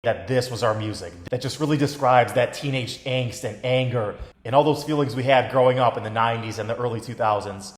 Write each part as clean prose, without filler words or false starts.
that this was our music. That just really describes that teenage angst and anger and all those feelings we had growing up in the 90s and the early 2000s.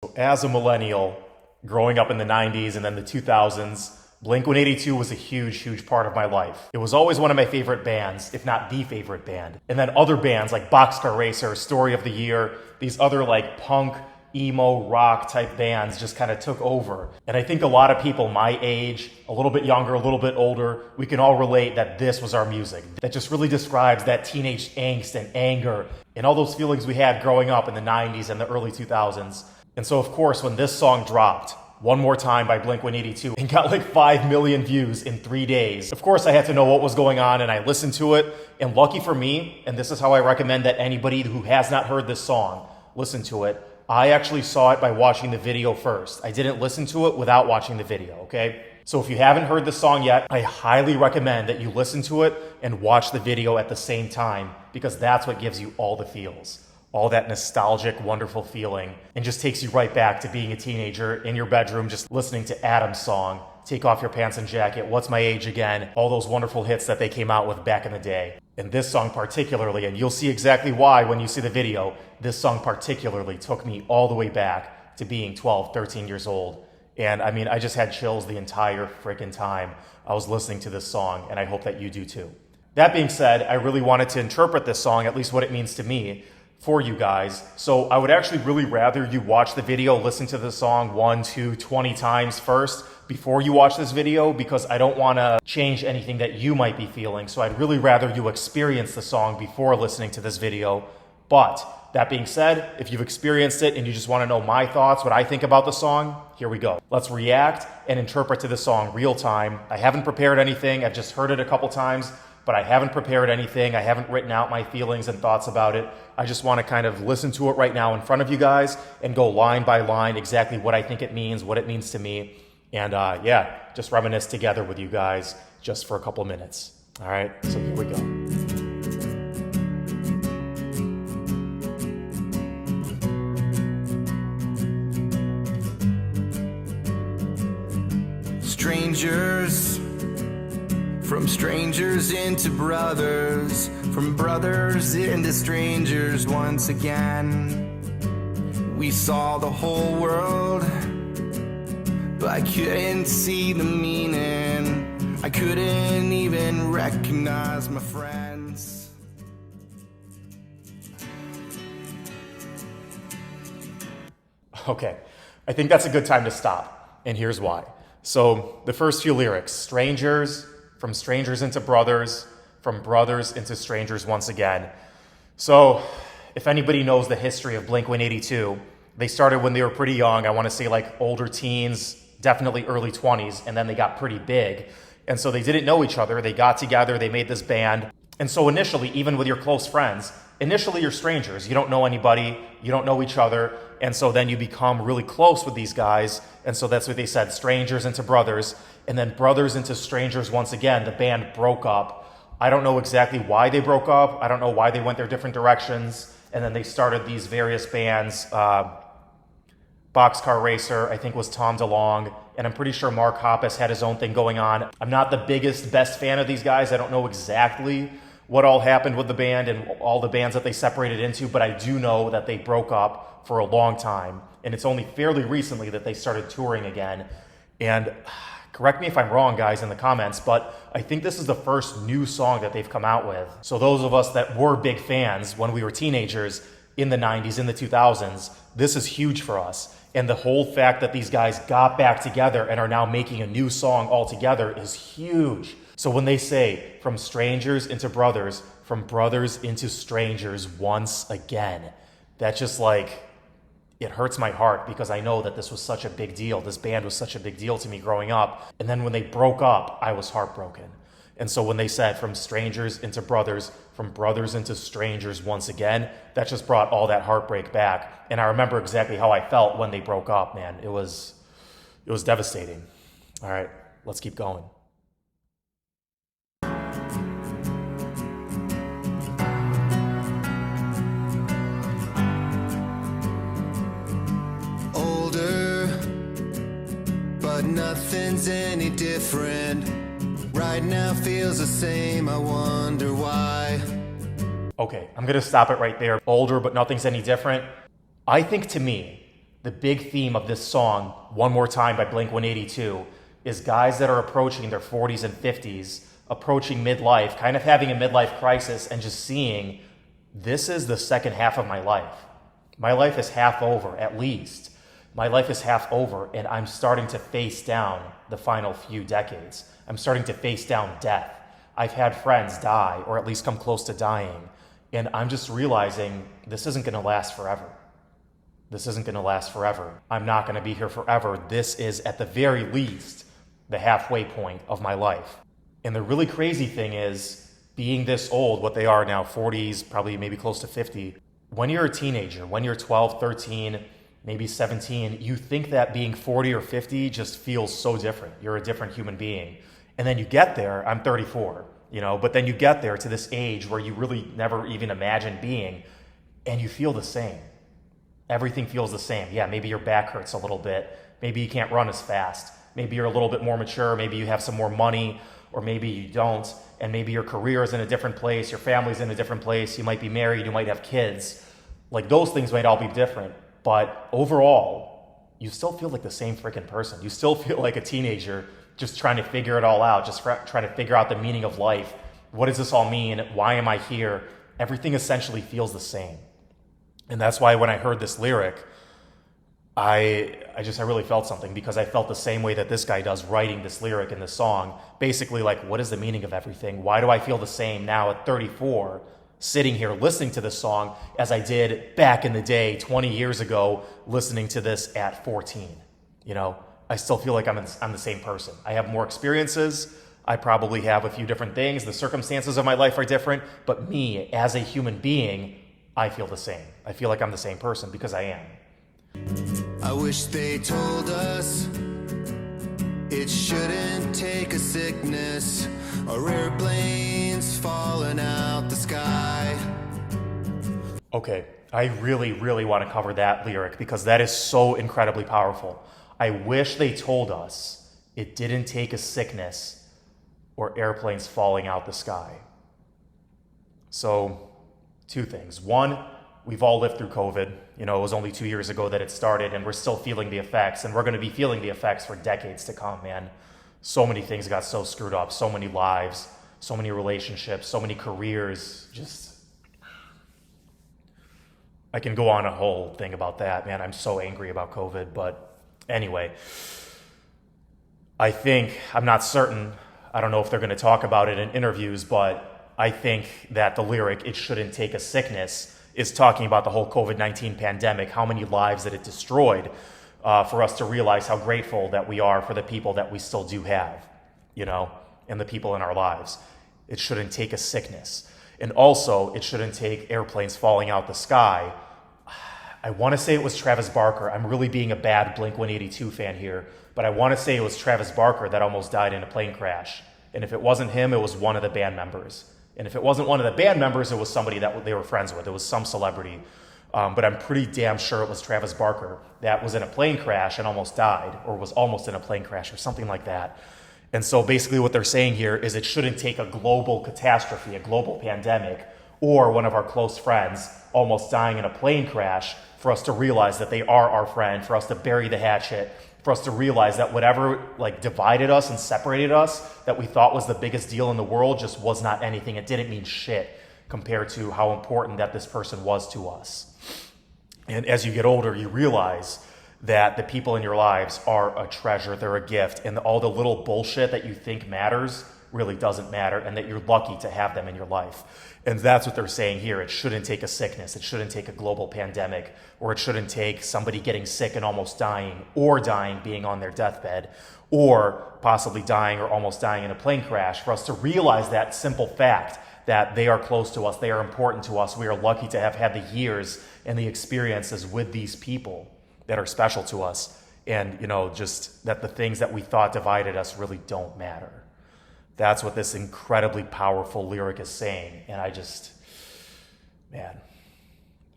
So as a millennial, growing up in the 90s and then the 2000s, Blink-182 was a huge part of my life. It was always one of my favorite bands, if not the favorite band. And then other bands like Boxcar Racer, Story of the Year, these other like punk, emo, rock type bands just kind of took over. And I think a lot of people my age, a little bit younger, a little bit older, we can all relate that this was our music. That just really describes that teenage angst and anger and all those feelings we had growing up in the 90s and the early 2000s. And so of course, when this song dropped, One More Time by Blink-182, and got like 5 million views in 3 days. Of course, I had to know what was going on, and I listened to it. And lucky for me, and this is how I recommend that anybody who has not heard this song, listen to it. I actually saw it by watching the video first. I didn't listen to it without watching the video, okay? So if you haven't heard this song yet, I highly recommend that you listen to it and watch the video at the same time, because that's what gives you all the feels. All that nostalgic, wonderful feeling, and just takes you right back to being a teenager in your bedroom, just listening to Adam's song, Take Off Your Pants and Jacket, What's My Age Again, all those wonderful hits that they came out with back in the day. And this song particularly, and you'll see exactly why when you see the video, this song particularly took me all the way back to being 12, 13 years old. And I mean, I just had chills the entire freaking time I was listening to this song, and I hope that you do too. That being said, I really wanted to interpret this song, at least what it means to me, for you guys. So I would actually really rather you watch the video, listen to the song 1, 2, 20 times first before you watch this video, because I don't want to change anything that you might be feeling. So I'd really rather you experience the song before listening to this video. But that being said, if you've experienced it and you just want to know my thoughts, what I think about the song, here we go. Let's react and interpret to the song real time. I haven't prepared anything. I've just heard it a couple times, but I haven't prepared anything. I haven't written out my feelings and thoughts about it. I just want to kind of listen to it right now in front of you guys and go line by line exactly what I think it means, what it means to me. And yeah, just reminisce together with you guys just for a couple minutes. All right, so here we go. Strangers, from strangers into brothers, from brothers into strangers once again. We saw the whole world, but I couldn't see the meaning. I couldn't even recognize my friends. Okay, I think that's a good time to stop, and here's why. So the first few lyrics, strangers, from strangers into brothers, from brothers into strangers once again. So if anybody knows the history of Blink-182, they started when they were pretty young. I want to say like older teens, definitely early 20s, and then they got pretty big. And so they didn't know each other. They got together, they made this band. And so initially, even with your close friends, initially you're strangers. You don't know anybody, you don't know each other. And so then you become really close with these guys. And so that's what they said, strangers into brothers, and then brothers into strangers once again. The band broke up. I don't know exactly why they broke up. I don't know why they went their different directions. And then they started these various bands. Boxcar Racer, I think, was Tom DeLonge, and I'm pretty sure Mark Hoppus had his own thing going on. I'm not the best fan of these guys. I don't know exactly what all happened with the band and all the bands that they separated into, but I do know that they broke up for a long time, and it's only fairly recently that they started touring again. And correct me if I'm wrong, guys, in the comments, but I think this is the first new song that they've come out with. So those of us that were big fans when we were teenagers in the 90s, in the 2000s, this is huge for us. And the whole fact that these guys got back together and are now making a new song all together is huge. So when they say, from strangers into brothers, from brothers into strangers once again, that just like, it hurts my heart, because I know that this was such a big deal. This band was such a big deal to me growing up. And then when they broke up, I was heartbroken. And so when they said from strangers into brothers, from brothers into strangers once again, that just brought all that heartbreak back. And I remember exactly how I felt when they broke up, man. It was devastating. All right, let's keep going. Older, but nothing's any different. right now feels the same, I wonder why. Okay, I'm gonna stop it right there. Older, but nothing's any different. I think to me, the big theme of this song, One More Time by Blink-182, is guys that are approaching their 40s and 50s, approaching midlife, kind of having a midlife crisis, and just seeing, this is the second half of my life. My life is half over, at least. My life is half over, and I'm starting to face down the final few decades. I'm starting to face down death. I've had friends die, or at least come close to dying, and I'm just realizing this isn't going to last forever. This isn't going to last forever. I'm not going to be here forever. This is, at the very least, the halfway point of my life. And the really crazy thing is, being this old, what they are now, 40s, probably maybe close to 50, when you're a teenager, when you're 12, 13, maybe 17, you think that being 40 or 50 just feels so different. You're a different human being. And then you get there, I'm 34, but then you get there to this age where you really never even imagined being, and you feel the same. Everything feels the same. Yeah, maybe your back hurts a little bit. Maybe you can't run as fast. Maybe you're a little bit more mature. Maybe you have some more money, or maybe you don't. And maybe your career is in a different place. Your family's in a different place. You might be married. You might have kids. Like, those things might all be different. But overall, you still feel like the same freaking person. You still feel like a teenager just trying to figure it all out, just trying to figure out the meaning of life. What does this all mean? Why am I here? Everything essentially feels the same. And that's why when I heard this lyric, I really felt something, because I felt the same way that this guy does writing this lyric in this song. Basically, like, what is the meaning of everything? Why do I feel the same now at 34, sitting here listening to this song, as I did back in the day, 20 years ago, listening to this at 14? I still feel like I'm the same person. I have more experiences. I probably have a few different things. The circumstances of my life are different. But me, as a human being, I feel the same. I feel like I'm the same person, because I am. I wish they told us it shouldn't take a sickness or airplanes falling out the sky. Okay, I really, really want to cover that lyric, because that is so incredibly powerful. I wish they told us it didn't take a sickness or airplanes falling out the sky. So, two things. One, we've all lived through COVID. It was only 2 years ago that it started, and we're still feeling the effects, and we're going to be feeling the effects for decades to come, man. So many things got so screwed up, so many lives, so many relationships, so many careers. I can go on a whole thing about that, man. I'm so angry about COVID, but anyway, I'm not certain, I don't know if they're going to talk about it in interviews, but I think that the lyric, it shouldn't take a sickness, is talking about the whole COVID-19 pandemic, how many lives that it destroyed, for us to realize how grateful that we are for the people that we still do have, and the people in our lives. It shouldn't take a sickness. And also, it shouldn't take airplanes falling out the sky. I want to say it was Travis Barker. I'm really being a bad Blink-182 fan here, but I want to say it was Travis Barker that almost died in a plane crash. And if it wasn't him, it was one of the band members. And if it wasn't one of the band members, it was somebody that they were friends with. It was some celebrity. But I'm pretty damn sure it was Travis Barker that was in a plane crash and almost died, or was almost in a plane crash or something like that. And so basically what they're saying here is it shouldn't take a global catastrophe, a global pandemic, or one of our close friends almost dying in a plane crash for us to realize that they are our friend, for us to bury the hatchet, for us to realize that whatever divided us and separated us that we thought was the biggest deal in the world just was not anything. It didn't mean shit compared to how important that this person was to us. And as you get older, you realize that the people in your lives are a treasure, they're a gift, and all the little bullshit that you think matters really doesn't matter, and that you're lucky to have them in your life. And that's what they're saying here. It shouldn't take a sickness, it shouldn't take a global pandemic, or it shouldn't take somebody getting sick and almost dying, or dying being on their deathbed, or possibly dying or almost dying in a plane crash, for us to realize that simple fact that they are close to us, they are important to us, we are lucky to have had the years and the experiences with these people that are special to us, and just that the things that we thought divided us really don't matter. That's what this incredibly powerful lyric is saying. And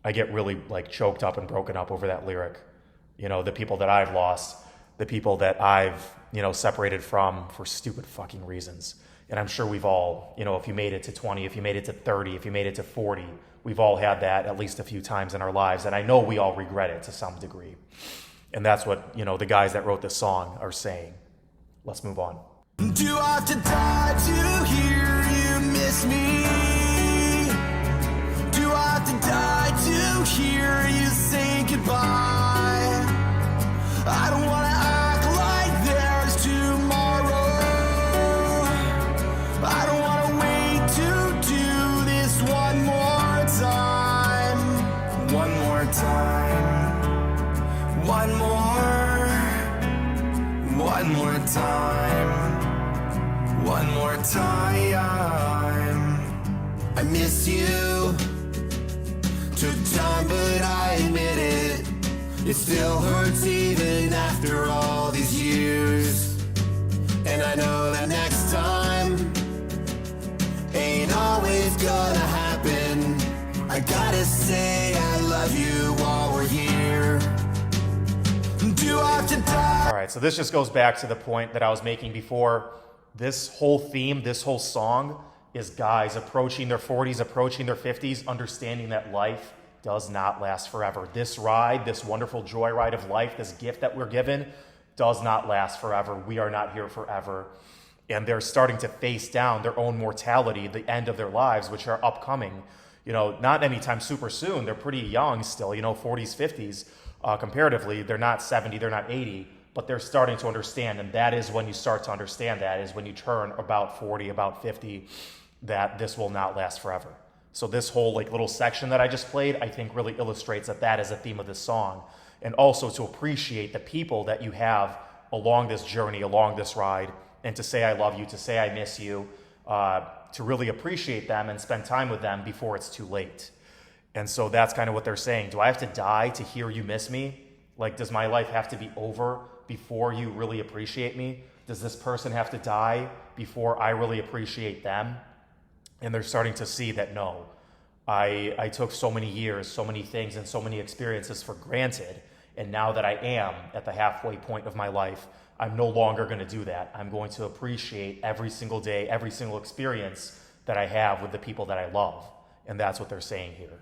I get really choked up and broken up over that lyric. The people that I've lost, the people that I've, separated from for stupid fucking reasons. And I'm sure we've all, if you made it to 20, if you made it to 30, if you made it to 40, we've all had that at least a few times in our lives. And I know we all regret it to some degree. And that's what, the guys that wrote this song are saying. Let's move on. Do I have to die to hear you miss me? Do I have to die to hear you say goodbye? I don't want to act like there's tomorrow. I don't want to wait to do this one more time. One more time. One more. One more time. One more time. I miss you. Took time, but I admit it. It still hurts even after all these years. And I know that next time ain't always gonna happen. I gotta say I love you while we're here. Do I have to die? All right, so this just goes back to the point that I was making before. This whole theme, this whole song is guys approaching their 40s, approaching their 50s, understanding that life does not last forever. This ride, this wonderful joyride of life, this gift that we're given does not last forever. We are not here forever. And they're starting to face down their own mortality, the end of their lives, which are upcoming. Not anytime super soon. They're pretty young still, 40s, 50s. Comparatively, they're not 70, they're not 80, but they're starting to understand. And that is when you start to understand that, is when you turn about 40, about 50, that this will not last forever. So this whole little section that I just played, I think really illustrates that is a theme of this song. And also to appreciate the people that you have along this journey, along this ride, and to say I love you, to say I miss you, to really appreciate them and spend time with them before it's too late. And so that's kind of what they're saying. Do I have to die to hear you miss me? Does my life have to be over before you really appreciate me? Does this person have to die before I really appreciate them? And they're starting to see that no, I took so many years, so many things, and so many experiences for granted. And now that I am at the halfway point of my life, I'm no longer going to do that. I'm going to appreciate every single day, every single experience that I have with the people that I love. And that's what they're saying here.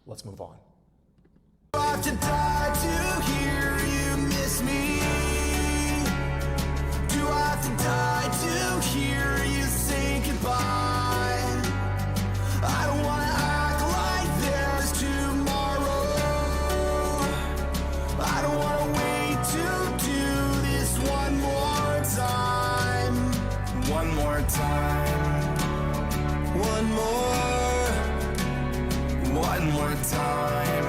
Let's move on. Do I have to die to hear you miss me? Do I have to die to hear you say goodbye? I don't want to act like there's tomorrow. I don't want to wait to do this one more time. One more time. One more. One more time.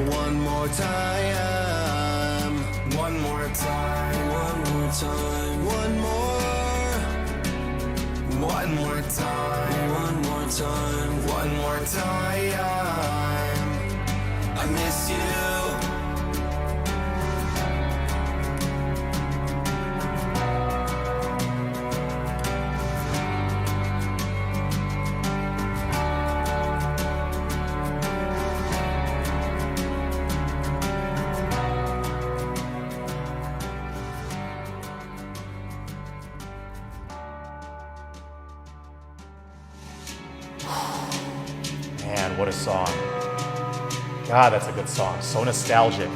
One more time. One more time. One more time. One more. One more time. One more time. One more time. I miss you. Man, what a song. God, that's a good song. So nostalgic.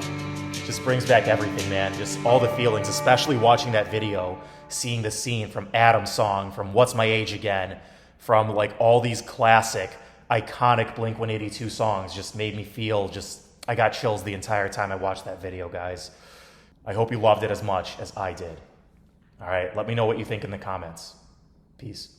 Just brings back everything, man. Just all the feelings, especially watching that video, seeing the scene from Adam's song, from What's My Age Again, from all these classic, iconic Blink-182 songs just made me feel I got chills the entire time I watched that video, guys. I hope you loved it as much as I did. All right, let me know what you think in the comments. Peace.